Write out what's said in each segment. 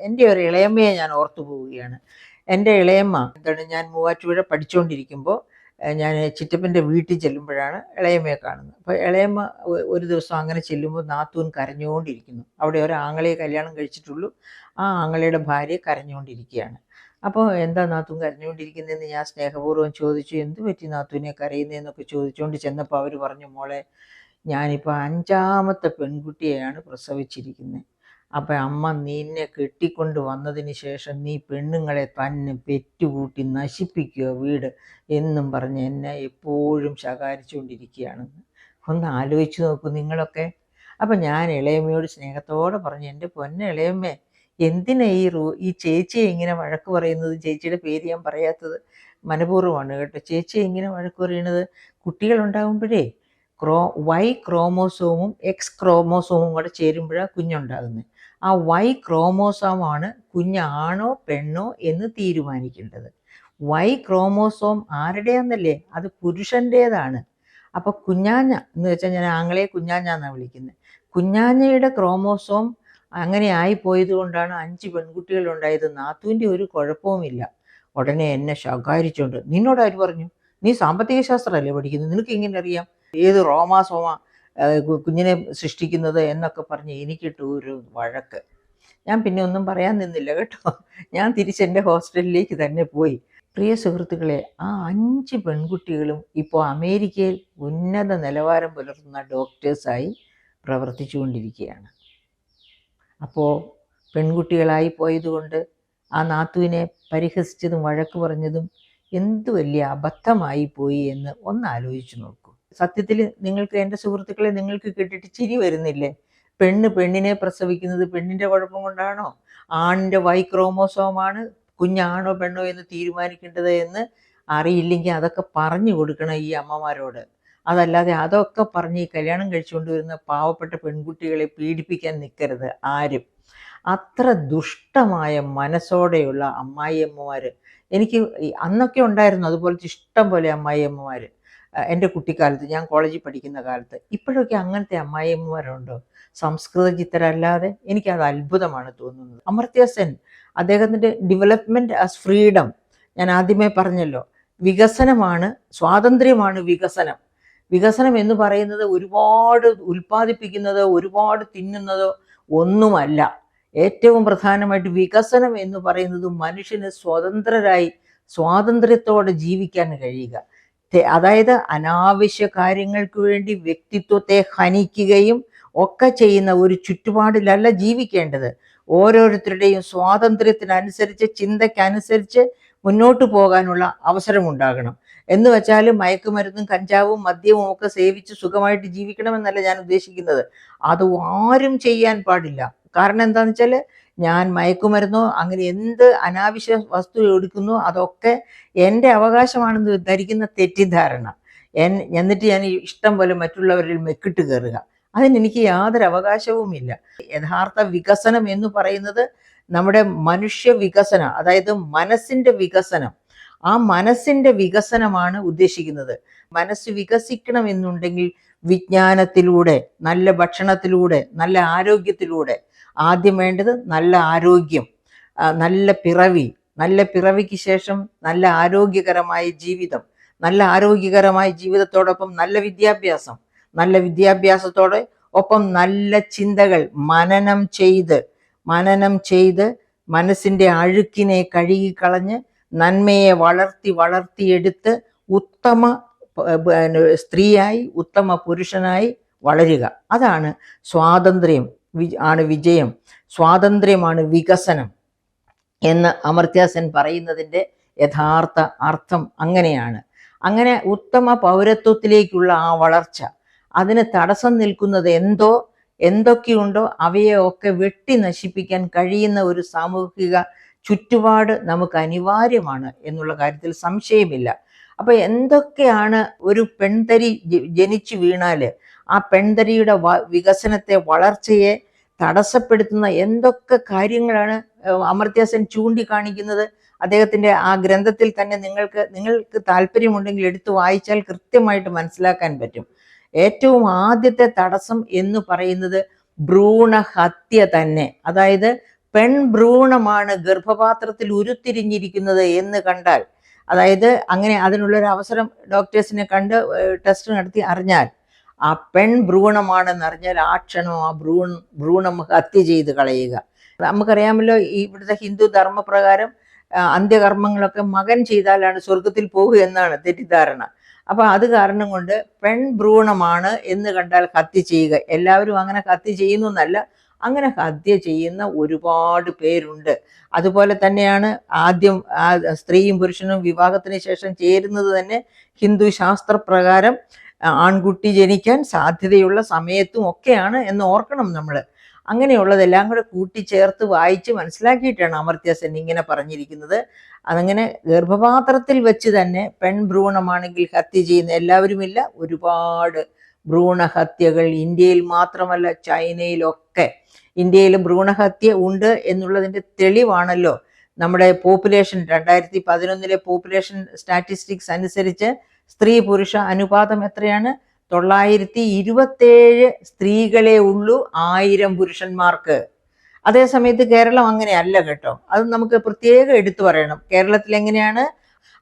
എൻ്റെ ഒരു ഇളയമ്മയെ ഞാൻ ഓർത്തു പോവുകയാണ്. എൻ്റെ ഇളയമ്മ ഞാൻ മൂവാറ്റുപുഴ പഠിച്ചുകൊണ്ടിരിക്കുമ്പോൾ ഞാൻ ചിറ്റപ്പൻ്റെ വീട്ടിൽ ചെല്ലുമ്പോഴാണ് ഇളയമ്മയെ കാണുന്നത്. അപ്പോൾ ഇളയമ്മ ഒരു ദിവസം അങ്ങനെ ചെല്ലുമ്പോൾ നാത്തൂൻ കരഞ്ഞുകൊണ്ടിരിക്കുന്നു. അവിടെ ഒരു ആങ്ങളയെ കല്യാണം കഴിച്ചിട്ടുള്ളൂ. ആ ആങ്ങളയുടെ ഭാര്യ കരഞ്ഞുകൊണ്ടിരിക്കുകയാണ്. അപ്പോൾ എന്താ നാത്തൂൻ കരഞ്ഞുകൊണ്ടിരിക്കുന്നതെന്ന് ഞാൻ സ്നേഹപൂർവ്വം ചോദിച്ചു. എന്ത് പറ്റി നാത്തൂനെ കരയുന്നതെന്നൊക്കെ ചോദിച്ചുകൊണ്ട് ചെന്നപ്പോൾ അവർ പറഞ്ഞു, മോളെ ഞാനിപ്പോൾ 5ാമത്തെ പെൺകുട്ടിയെയാണ് പ്രസവിച്ചിരിക്കുന്നത്. അപ്പം അമ്മ നിന്നെ കെട്ടിക്കൊണ്ട് വന്നതിന് ശേഷം നീ പെണ്ണുങ്ങളെ തന്നെ പെറ്റുകൂട്ടി നശിപ്പിക്കുക വീട് എന്നും പറഞ്ഞ് എന്നെ എപ്പോഴും ശകാരിച്ചുകൊണ്ടിരിക്കുകയാണെന്ന്. ഒന്ന് ആലോചിച്ച് നോക്കൂ നിങ്ങളൊക്കെ. അപ്പം ഞാൻ ഇളയമ്മയോട് സ്നേഹത്തോടെ പറഞ്ഞു, എൻ്റെ പൊന്നെ ഇളയമ്മേ, എന്തിനാ ഈ ചേച്ചിയെ ഇങ്ങനെ വഴക്ക് പറയുന്നത്? ചേച്ചിയുടെ പേര് ഞാൻ പറയാത്തത് മനഃപൂർവ്വമാണ് കേട്ടോ. ചേച്ചിയെ ഇങ്ങനെ വഴക്ക് പറയുന്നത് കുട്ടികളുണ്ടാകുമ്പോഴേ Y ക്രോമോസോമും X ക്രോമോസോമും കൂടെ ചേരുമ്പോഴാണ് കുഞ്ഞുണ്ടാകുന്നത്. ആ Y ക്രോമോസോമാണ് കുഞ്ഞാണോ പെണ്ണോ എന്ന് തീരുമാനിക്കേണ്ടത്. Y ക്രോമോസോം ആരുടെയാന്നല്ലേ? അത് പുരുഷൻ്റേതാണ്. അപ്പോൾ കുഞ്ഞാഞ്ഞ എന്ന് വെച്ചാൽ ഞാൻ ആങ്ങളെ കുഞ്ഞാഞ്ഞ എന്നാണ് വിളിക്കുന്നത്. കുഞ്ഞാഞ്ഞയുടെ ക്രോമോസോം അങ്ങനെ ആയിപ്പോയത് കൊണ്ടാണ് 5 പെൺകുട്ടികളുണ്ടായത്. നാത്തൂൻ്റെ ഒരു കുഴപ്പവുമില്ല. ഉടനെ എന്നെ ശകാരിച്ചുകൊണ്ട്, നിന്നോട് ആര് പറഞ്ഞു? നീ സാമ്പത്തിക ശാസ്ത്രമല്ലേ പഠിക്കുന്നത്, നിനക്ക് ഇങ്ങനെ അറിയാം? ഏത് റോമാസോമ കുഞ്ഞിനെ സൃഷ്ടിക്കുന്നത് എന്നൊക്കെ പറഞ്ഞ് എനിക്കിട്ട് ഒരു വഴക്ക്. ഞാൻ പിന്നെ ഒന്നും പറയാൻ നിന്നില്ല കേട്ടോ. ഞാൻ തിരിച്ചെൻ്റെ ഹോസ്റ്റലിലേക്ക് തന്നെ പോയി. പ്രിയ സുഹൃത്തുക്കളെ, ആ 5 പെൺകുട്ടികളും ഇപ്പോൾ അമേരിക്കയിൽ ഉന്നത നിലവാരം പുലർത്തുന്ന ഡോക്ടേഴ്സായി പ്രവർത്തിച്ചു കൊണ്ടിരിക്കുകയാണ്. അപ്പോൾ പെൺകുട്ടികളായി പോയതുകൊണ്ട് ആ നാത്തുവിനെ പരിഹസിച്ചതും വഴക്ക് പറഞ്ഞതും എന്ത് വലിയ അബദ്ധമായി പോയി എന്ന് ഒന്ന് ആലോചിച്ച് നോക്കൂ. സത്യത്തിൽ നിങ്ങൾക്ക്, എൻ്റെ സുഹൃത്തുക്കളെ, നിങ്ങൾക്ക് കേട്ടിട്ട് ചിരി വരുന്നില്ലേ? പെണ്ണിനെ പ്രസവിക്കുന്നത് പെണ്ണിൻ്റെ കുഴപ്പം കൊണ്ടാണോ? ആണിൻ്റെ Y ക്രോമോസോമാണ് കുഞ്ഞാണോ പെണ്ണോ എന്ന് തീരുമാനിക്കേണ്ടത് എന്ന് അറിയില്ലെങ്കിൽ അതൊക്കെ പറഞ്ഞു കൊടുക്കണം ഈ അമ്മമാരോട്. അതല്ലാതെ അതൊക്കെ പറഞ്ഞ് ഈ കല്യാണം കഴിച്ചുകൊണ്ട് വരുന്ന പാവപ്പെട്ട പെൺകുട്ടികളെ പീഡിപ്പിക്കാൻ നിൽക്കരുത് ആരും. അത്ര ദുഷ്ടമായ മനസ്സോടെയുള്ള അമ്മായിയമ്മമാർ എനിക്ക് അന്നൊക്കെ ഉണ്ടായിരുന്നു. അതുപോലത്തെ ഇഷ്ടം പോലെ അമ്മായിയമ്മമാർ എൻ്റെ കുട്ടിക്കാലത്ത്, ഞാൻ കോളേജിൽ പഠിക്കുന്ന കാലത്ത്. ഇപ്പോഴൊക്കെ അങ്ങനത്തെ അമ്മായിയമ്മമാരുണ്ടോ? സംസ്കൃത ചിത്തരല്ലാതെ. എനിക്കത് അത്ഭുതമാണ് തോന്നുന്നത്. അമർത്യ സെൻ, അദ്ദേഹത്തിൻ്റെ ഡെവലപ്മെൻറ്റ് ആസ് ഫ്രീഡം, ഞാൻ ആദ്യമേ പറഞ്ഞല്ലോ, വികസനമാണ്, സ്വാതന്ത്ര്യമാണ് വികസനം. വികസനം എന്ന് പറയുന്നത് ഒരുപാട് ഉൽപ്പാദിപ്പിക്കുന്നതോ ഒരുപാട് തിന്നുന്നതോ ഒന്നുമല്ല. ഏറ്റവും പ്രധാനമായിട്ട് വികസനം എന്ന് പറയുന്നത് മനുഷ്യന് സ്വതന്ത്രരായി സ്വാതന്ത്ര്യത്തോടെ ജീവിക്കാൻ കഴിയുക. അതായത് അനാവശ്യ കാര്യങ്ങൾക്ക് വേണ്ടി വ്യക്തിത്വത്തെ ഹനിക്കുകയും ഒക്കെ ചെയ്യുന്ന ഒരു ചുറ്റുപാടിലല്ല ജീവിക്കേണ്ടത്. ഓരോരുത്തരുടെയും സ്വാതന്ത്ര്യത്തിനനുസരിച്ച്, ചിന്തയ്ക്കനുസരിച്ച് മുന്നോട്ട് പോകാനുള്ള അവസരമുണ്ടാകണം. എന്ന് വെച്ചാൽ മയക്കുമരുന്നും കഞ്ചാവും മദ്യവും ഒക്കെ സേവിച്ച് സുഖമായിട്ട് ജീവിക്കണമെന്നല്ല ഞാൻ ഉദ്ദേശിക്കുന്നത്. അത് ആരും ചെയ്യാൻ പാടില്ല. കാരണം എന്താണെന്ന് വെച്ചാൽ, ഞാൻ മയക്കുമരുന്നോ അങ്ങനെ എന്ത് അനാവശ്യ വസ്തു എടുക്കുന്നോ അതൊക്കെ എൻ്റെ അവകാശമാണെന്ന് ധരിക്കുന്ന തെറ്റിദ്ധാരണ. എന്നിട്ട് ഞാൻ ഇഷ്ടം പോലെ മറ്റുള്ളവരിൽ മെക്കിട്ട് കയറുക, അതിനെനിക്ക് യാതൊരു അവകാശവുമില്ല. യഥാർത്ഥ വികസനം എന്ന് പറയുന്നത് നമ്മുടെ മനുഷ്യ വികസനം, അതായത് മനസ്സിൻ്റെ വികസനം. ആ മനസ്സിൻ്റെ വികസനമാണ് ഉദ്ദേശിക്കുന്നത്. മനസ്സ് വികസിക്കണമെന്നുണ്ടെങ്കിൽ വിജ്ഞാനത്തിലൂടെ, നല്ല ഭക്ഷണത്തിലൂടെ, നല്ല ആരോഗ്യത്തിലൂടെ. ആദ്യം വേണ്ടത് നല്ല ആരോഗ്യം, നല്ല പിറവി, നല്ല പിറവിക്ക് ശേഷം നല്ല ആരോഗ്യകരമായ ജീവിതം, നല്ല ആരോഗ്യകരമായ ജീവിതത്തോടൊപ്പം നല്ല വിദ്യാഭ്യാസം, നല്ല വിദ്യാഭ്യാസത്തോടെ ഒപ്പം നല്ല ചിന്തകൾ മനനം ചെയ്ത് മനസ്സിൻ്റെ അഴുക്കിനെ കഴുകിക്കളഞ്ഞ് നന്മയെ വളർത്തിയെടുത്ത് ഉത്തമ സ്ത്രീയായി ഉത്തമ പുരുഷനായി വളരുക. അതാണ് സ്വാതന്ത്ര്യം ആണ് വിജയം, സ്വാതന്ത്ര്യമാണ് വികസനം എന്ന് അമർത്യ സെൻ പറയുന്നതിൻ്റെ യഥാർത്ഥ അർത്ഥം അങ്ങനെയാണ്. അങ്ങനെ ഉത്തമ പൗരത്വത്തിലേക്കുള്ള ആ വളർച്ച, അതിന് തടസ്സം നിൽക്കുന്നത് എന്തൊക്കെയുണ്ടോ അവയെ ഒക്കെ വെട്ടി നശിപ്പിക്കാൻ കഴിയുന്ന ഒരു സാമൂഹിക ചുറ്റുപാട് നമുക്ക് അനിവാര്യമാണ് എന്നുള്ള കാര്യത്തിൽ സംശയമില്ല. അപ്പോൾ എന്തൊക്കെയാണ് ഒരു പെൺതരി ജനിച്ചു വീണാൽ ആ പെൺതരിയുടെ വികസനത്തെ, വളർച്ചയെ തടസ്സപ്പെടുത്തുന്ന എന്തൊക്കെ കാര്യങ്ങളാണ് അമർത്യ സെൻ ചൂണ്ടിക്കാണിക്കുന്നത്? അദ്ദേഹത്തിൻ്റെ ആ ഗ്രന്ഥത്തിൽ തന്നെ നിങ്ങൾക്ക് താല്പര്യമുണ്ടെങ്കിൽ എടുത്ത് വായിച്ചാൽ കൃത്യമായിട്ട് മനസ്സിലാക്കാൻ പറ്റും. ഏറ്റവും ആദ്യത്തെ തടസ്സം എന്ന് പറയുന്നത് ഭ്രൂണഹത്യ തന്നെ. അതായത് പെൺഭ്രൂണമാണ് ഗർഭപാത്രത്തിൽ ഉരുത്തിരിഞ്ഞിരിക്കുന്നത് എന്ന് കണ്ടാൽ, അതായത് അങ്ങനെ അതിനുള്ളൊരു അവസരം ഡോക്ടേഴ്സിനെ കണ്ട് ടെസ്റ്റ് നടത്തി അറിഞ്ഞാൽ, ആ പെൺഭ്രൂണമാണെന്ന് അറിഞ്ഞാൽ ആ ക്ഷണം ആ ഭ്രൂണം ഹത്യ ചെയ്ത് കളയുക. നമുക്കറിയാമല്ലോ, ഇവിടുത്തെ ഹിന്ദു ധർമ്മപ്രകാരം അന്ത്യകർമ്മങ്ങളൊക്കെ മകൻ ചെയ്താലാണ് സ്വർഗത്തിൽ പോകുക എന്നാണ് തെറ്റിദ്ധാരണ. അപ്പൊ അത് കാരണം കൊണ്ട് പെൺഭ്രൂണമാണ് എന്ന് കണ്ടാൽ ഹത്യ ചെയ്യുക. എല്ലാവരും അങ്ങനെ ഹത്യ ചെയ്യുന്നു എന്നല്ല, അങ്ങനെ ഹത്യ ചെയ്യുന്ന ഒരുപാട് പേരുണ്ട്. അതുപോലെ തന്നെയാണ് ആദ്യം സ്ത്രീയും പുരുഷനും വിവാഹത്തിന് ശേഷം ചേരുന്നത് തന്നെ ഹിന്ദു ശാസ്ത്രപ്രകാരം ആൺകുട്ടി ജനിക്കാൻ സാധ്യതയുള്ള സമയത്തും ഒക്കെയാണ് എന്ന് ഓർക്കണം നമ്മൾ. അങ്ങനെയുള്ളതെല്ലാം കൂടെ കൂട്ടിച്ചേർത്ത് വായിച്ച് മനസ്സിലാക്കിയിട്ടാണ് അമർത്യ സെൻ ഇങ്ങനെ പറഞ്ഞിരിക്കുന്നത്. അതങ്ങനെ ഗർഭപാത്രത്തിൽ വെച്ച് തന്നെ പെൺഭ്രൂണമാണെങ്കിൽ ഹത്യ ചെയ്യുന്ന എല്ലാവരുമില്ല, ഒരുപാട് ഭ്രൂണഹത്യകൾ ഇന്ത്യയിൽ മാത്രമല്ല ചൈനയിലൊക്കെ. ഇന്ത്യയിൽ ഭ്രൂണഹത്യ ഉണ്ട് എന്നുള്ളതിൻ്റെ തെളിവാണല്ലോ നമ്മുടെ പോപ്പുലേഷൻ 2011 പോപ്പുലേഷൻ സ്റ്റാറ്റിസ്റ്റിക്സ് അനുസരിച്ച് സ്ത്രീ പുരുഷ അനുപാതം എത്രയാണ്? 927 സ്ത്രീകളെ ഉള്ളൂ 1000 പുരുഷന്മാർക്ക്. അതേസമയത്ത് കേരളം അങ്ങനെയല്ല കേട്ടോ. അത് നമുക്ക് പ്രത്യേകം എടുത്തു പറയണം. കേരളത്തിൽ എങ്ങനെയാണ്?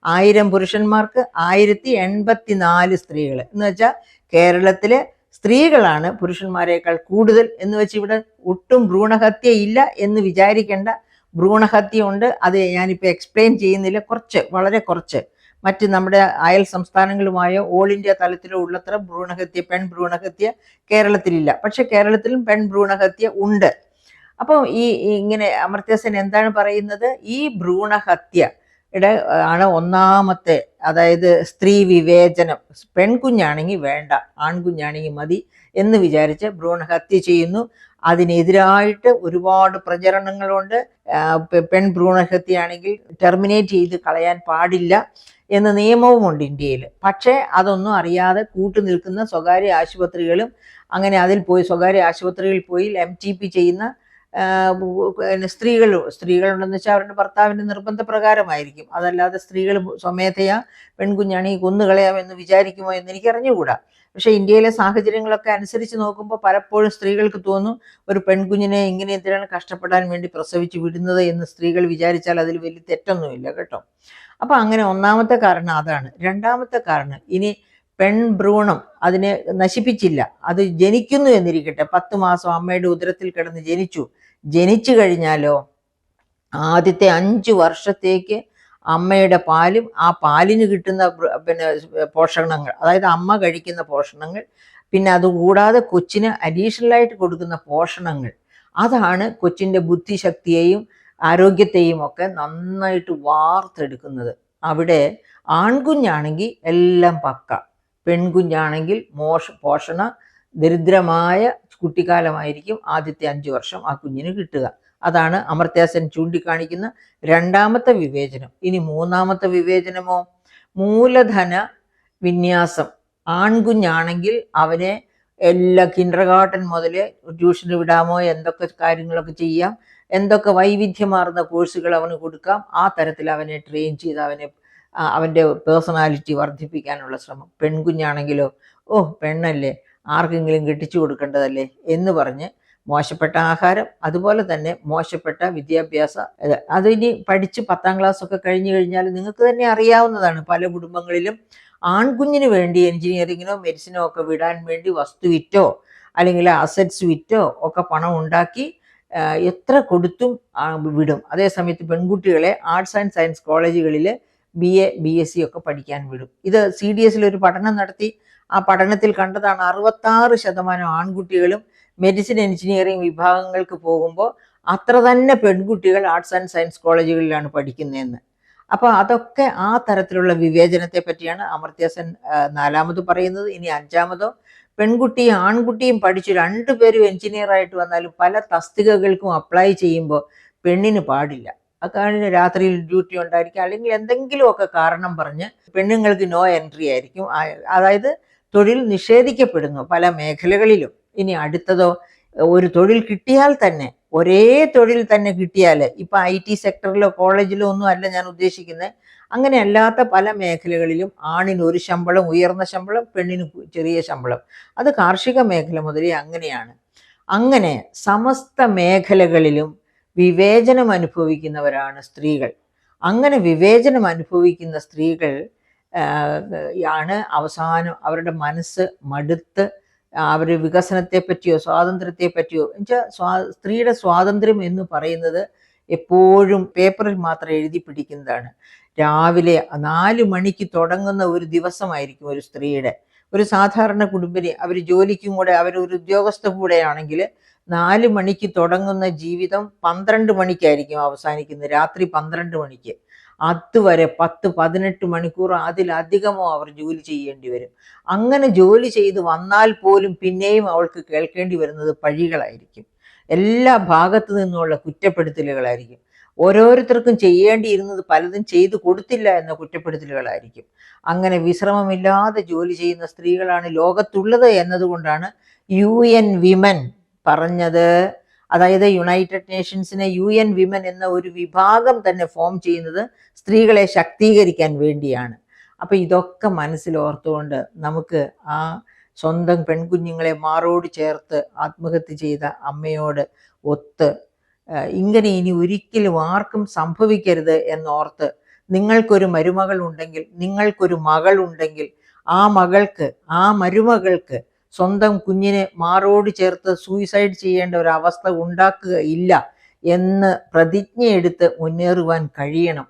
1000 പുരുഷന്മാർക്ക് 1084 സ്ത്രീകൾ എന്ന് വെച്ചാൽ കേരളത്തിലെ സ്ത്രീകളാണ് പുരുഷന്മാരെക്കാൾ കൂടുതൽ എന്ന് വെച്ച് ഇവിടെ ഒട്ടും ഭ്രൂണഹത്യ ഇല്ല എന്ന് വിചാരിക്കേണ്ട. ഭ്രൂണഹത്യ ഉണ്ട്, അത് ഞാനിപ്പോൾ എക്സ്പ്ലെയിൻ ചെയ്യുന്നില്ല. വളരെ കുറച്ച് മറ്റ് നമ്മുടെ അയൽ സംസ്ഥാനങ്ങളുമായ ഓൾ ഇന്ത്യ തലത്തിലോ ഉള്ളത്ര പെൺഭ്രൂണഹത്യ കേരളത്തിലില്ല. പക്ഷെ കേരളത്തിലും പെൺഭ്രൂണഹത്യ ഉണ്ട്. അപ്പം ഇങ്ങനെ അമർത്യ സെൻ എന്താണ് പറയുന്നത്? ഈ ഭ്രൂണഹത്യയുടെ ആണ് ഒന്നാമത്തെ, അതായത് സ്ത്രീ വിവേചനം. പെൺകുഞ്ഞാണെങ്കിൽ വേണ്ട, ആൺകുഞ്ഞാണെങ്കിൽ മതി എന്ന് വിചാരിച്ച് ഭ്രൂണഹത്യ ചെയ്യുന്നു. അതിനെതിരായിട്ട് ഒരുപാട് പ്രചരണങ്ങളുണ്ട്. പെൺഭ്രൂണഹത്യയാണെങ്കിൽ ടെർമിനേറ്റ് ചെയ്ത് കളയാൻ പാടില്ല എന്ന നിയമവുമുണ്ട് ഇന്ത്യയിൽ. പക്ഷേ അതൊന്നും അറിയാതെ കൂട്ടുനിൽക്കുന്ന സ്വകാര്യ ആശുപത്രികളും, അങ്ങനെ അതിൽ പോയി സ്വകാര്യ ആശുപത്രികളിൽ പോയി MTP ചെയ്യുന്ന സ്ത്രീകളുണ്ടെന്ന് വെച്ചാൽ അവരുടെ ഭർത്താവിൻ്റെ നിർബന്ധപ്രകാരമായിരിക്കും. അതല്ലാതെ സ്ത്രീകൾ സ്വമേധയാ പെൺകുഞ്ഞാണെങ്കിൽ കൊന്നുകളയാമെന്ന് വിചാരിക്കുമോ എന്ന് എനിക്കറിഞ്ഞുകൂടാ. പക്ഷേ ഇന്ത്യയിലെ സാഹചര്യങ്ങളൊക്കെ അനുസരിച്ച് നോക്കുമ്പോൾ പലപ്പോഴും സ്ത്രീകൾക്ക് തോന്നും, ഒരു പെൺകുഞ്ഞിനെ ഇങ്ങനെ എന്തിനാണ് കഷ്ടപ്പെടാൻ വേണ്ടി പ്രസവിച്ച് വിടുന്നത് എന്ന് സ്ത്രീകൾ വിചാരിച്ചാൽ അതിൽ വലിയ തെറ്റൊന്നുമില്ല കേട്ടോ. അപ്പം അങ്ങനെ ഒന്നാമത്തെ കാരണം അതാണ്. രണ്ടാമത്തെ കാരണം, ഇനി പെൺഭ്രൂണം അതിനെ നശിപ്പിച്ചില്ല, അത് ജനിക്കുന്നു എന്നിരിക്കട്ടെ, 10 മാസം അമ്മയുടെ ഉദരത്തിൽ കിടന്ന് ജനിച്ചു കഴിഞ്ഞാലോ ആദ്യത്തെ 5 വർഷത്തേക്ക് അമ്മയുടെ പാലും ആ പാലിന് കിട്ടുന്ന പോഷണങ്ങൾ, അതായത് അമ്മ കഴിക്കുന്ന പോഷണങ്ങൾ, പിന്നെ അതുകൂടാതെ കൊച്ചിന് അഡീഷണലായിട്ട് കൊടുക്കുന്ന പോഷണങ്ങൾ, അതാണ് കൊച്ചിൻ്റെ ബുദ്ധിശക്തിയെയും ആരോഗ്യത്തെയും ഒക്കെ നന്നായിട്ട് വാർത്തെടുക്കുന്നത്. അവിടെ ആൺകുഞ്ഞാണെങ്കിൽ എല്ലാം പക്ക, പെൺകുഞ്ഞാണെങ്കിൽ പോഷണ ദരിദ്രമായ കുട്ടിക്കാലമായിരിക്കും ആദ്യത്തെ 5 വർഷം ആ കുഞ്ഞിന് കിട്ടുക. അതാണ് അമർത്യ സെൻ ചൂണ്ടിക്കാണിക്കുന്ന രണ്ടാമത്തെ വിവേചനം. ഇനി മൂന്നാമത്തെ വിവേചനമോ? മൂലധന വിന്യാസം. ആൺകുഞ്ഞാണെങ്കിൽ അവനെ എല്ലാ കിൻഡർഗാർട്ടൻ മുതൽ ട്യൂഷന് വിടാമോ, എന്തൊക്കെ കാര്യങ്ങളൊക്കെ ചെയ്യാം, എന്തൊക്കെ വൈവിധ്യമാർന്ന കോഴ്സുകൾ അവന് കൊടുക്കാം, ആ തരത്തിൽ അവനെ ട്രെയിൻ ചെയ്ത് അവൻ്റെ പേഴ്സണാലിറ്റി വർദ്ധിപ്പിക്കാനുള്ള ശ്രമം. പെൺകുഞ്ഞാണെങ്കിലോ, പെണ്ണല്ലേ, ആർക്കെങ്കിലും കെട്ടിച്ചു കൊടുക്കേണ്ടതല്ലേ എന്ന് പറഞ്ഞ് മോശപ്പെട്ട ആഹാരം, അതുപോലെ തന്നെ മോശപ്പെട്ട വിദ്യാഭ്യാസ, അതിനി പഠിച്ച് 10ാം ക്ലാസ് ഒക്കെ കഴിഞ്ഞു കഴിഞ്ഞാൽ നിങ്ങൾക്ക് തന്നെ അറിയാവുന്നതാണ്, പല കുടുംബങ്ങളിലും ആൺകുഞ്ഞിന് വേണ്ടി എഞ്ചിനീയറിങ്ങിനോ മെഡിസിനോ ഒക്കെ വിടാൻ വേണ്ടി വസ്തു വിറ്റോ അല്ലെങ്കിൽ അസറ്റ്സ് വിറ്റോ ഒക്കെ പണം ഉണ്ടാക്കി എത്ര കൊടുത്തും വിടും. അതേസമയത്ത് പെൺകുട്ടികളെ ആർട്സ് ആൻഡ് സയൻസ് കോളേജുകളിൽ BA BSc ഒക്കെ പഠിക്കാൻ വിടും. ഇത് CDS ഒരു പഠനം നടത്തി. ആ പഠനത്തിൽ കണ്ടതാണ് 66% ആൺകുട്ടികളും മെഡിസിൻ എഞ്ചിനീയറിംഗ് വിഭാഗങ്ങൾക്ക് പോകുമ്പോൾ അത്ര തന്നെ പെൺകുട്ടികൾ ആർട്സ് ആൻഡ് സയൻസ് കോളേജുകളിലാണ് പഠിക്കുന്നതെന്ന്. അപ്പോൾ അതൊക്കെ ആ തരത്തിലുള്ള വിവേചനത്തെ പറ്റിയാണ് അമർത്യ സെൻ നാലാമത് പറയുന്നത്. ഇനി അഞ്ചാമതോ, പെൺകുട്ടിയും ആൺകുട്ടിയും പഠിച്ചു 2 പേരും എഞ്ചിനീയറായിട്ട് വന്നാലും പല തസ്തികകൾക്കും അപ്ലൈ ചെയ്യുമ്പോൾ പെണ്ണിന് പാടില്ല. അക്കാര്യം രാത്രിയിൽ ഡ്യൂട്ടി ഉണ്ടായിരിക്കും, അല്ലെങ്കിൽ എന്തെങ്കിലുമൊക്കെ കാരണം പറഞ്ഞ് പെണ്ണുങ്ങൾക്ക് നോ എൻട്രി ആയിരിക്കും. അതായത് തൊഴിൽ നിഷേധിക്കപ്പെടുന്നു പല മേഖലകളിലും. ഇനി അടുത്തതോ, ഒരു തൊഴിൽ കിട്ടിയാൽ തന്നെ, ഒരേ തൊഴിൽ തന്നെ കിട്ടിയാൽ, ഇപ്പം IT സെക്ടറിലോ കോളേജിലോ ഒന്നും അല്ല ഞാൻ ഉദ്ദേശിക്കുന്നത്, അങ്ങനെ അല്ലാത്ത പല മേഖലകളിലും ആണിന് ഒരു ശമ്പളം, ഉയർന്ന ശമ്പളം, പെണ്ണിന് ചെറിയ ശമ്പളം. അത് കാർഷിക മേഖല മുതലേ അങ്ങനെയാണ്. അങ്ങനെ സമസ്ത മേഖലകളിലും വിവേചനം അനുഭവിക്കുന്നവരാണ് സ്ത്രീകൾ. അങ്ങനെ വിവേചനം അനുഭവിക്കുന്ന സ്ത്രീകൾ ആണ് അവസാനം അവരുടെ മനസ്സ് മടുത്ത് അവർ വികസനത്തെ പറ്റിയോ സ്വാതന്ത്ര്യത്തെ പറ്റിയോ എന്നുവെച്ചാൽ സ്ത്രീയുടെ സ്വാതന്ത്ര്യം എന്ന് പറയുന്നത് എപ്പോഴും പേപ്പറിൽ മാത്രം എഴുതി പിടിക്കുന്നതാണ്. രാവിലെ 4 മണിക്ക് തുടങ്ങുന്ന ഒരു ദിവസമായിരിക്കും ഒരു സ്ത്രീയുടെ. ഒരു സാധാരണ കുടുംബിനി അവർ ജോലിക്കും കൂടെ അവരൊരു ഉദ്യോഗസ്ഥ കൂടെയാണെങ്കിൽ 4 മണിക്ക് തുടങ്ങുന്ന ജീവിതം 12 മണിക്കായിരിക്കും അവസാനിക്കുന്നത്, രാത്രി 12 മണിക്ക്. അതുവരെ 10-18 മണിക്കൂർ അതിലധികമോ അവർ ജോലി ചെയ്യേണ്ടി വരും. അങ്ങനെ ജോലി ചെയ്ത് വന്നാൽ പോലും പിന്നെയും അവൾക്ക് കേൾക്കേണ്ടി വരുന്നത് പഴികളായിരിക്കും. എല്ലാ ഭാഗത്തു നിന്നുള്ള കുറ്റപ്പെടുത്തലുകളായിരിക്കും. ഓരോരുത്തർക്കും ചെയ്യേണ്ടിയിരുന്നത് പലതും ചെയ്തു കൊടുത്തില്ല എന്ന കുറ്റപ്പെടുത്തലുകളായിരിക്കും. അങ്ങനെ വിശ്രമമില്ലാതെ ജോലി ചെയ്യുന്ന സ്ത്രീകളാണ് ലോകത്തുള്ളത് എന്നതുകൊണ്ടാണ് UN വിമൻ പറഞ്ഞത്. അതായത് യുണൈറ്റഡ് നേഷൻസിനെ UN വിമൻ എന്ന ഒരു വിഭാഗം തന്നെ ഫോം ചെയ്യുന്നത് സ്ത്രീകളെ ശാക്തീകരിക്കാൻ വേണ്ടിയാണ്. അപ്പം ഇതൊക്കെ മനസ്സിലോർത്തുകൊണ്ട് നമുക്ക് ആ സ്വന്തം പെൺകുഞ്ഞുങ്ങളെ മാറോട് ചേർത്ത് ആത്മഹത്യ ചെയ്ത അമ്മയോട് ഒത്ത് ഇങ്ങനെ ഇനി ഒരിക്കലും ആർക്കും സംഭവിക്കരുത് എന്നോർത്ത്, നിങ്ങൾക്കൊരു മരുമകൾ ഉണ്ടെങ്കിൽ, നിങ്ങൾക്കൊരു മകൾ ഉണ്ടെങ്കിൽ, ആ മകൾക്ക് ആ മരുമകൾക്ക് സ്വന്തം കുഞ്ഞിനെ മാറോട് ചേർത്ത് സൂയിസൈഡ് ചെയ്യേണ്ട ഒരു അവസ്ഥ ഉണ്ടാക്കുകയില്ല എന്ന് പ്രതിജ്ഞയെടുത്ത് മുന്നേറുവാൻ കഴിയണം.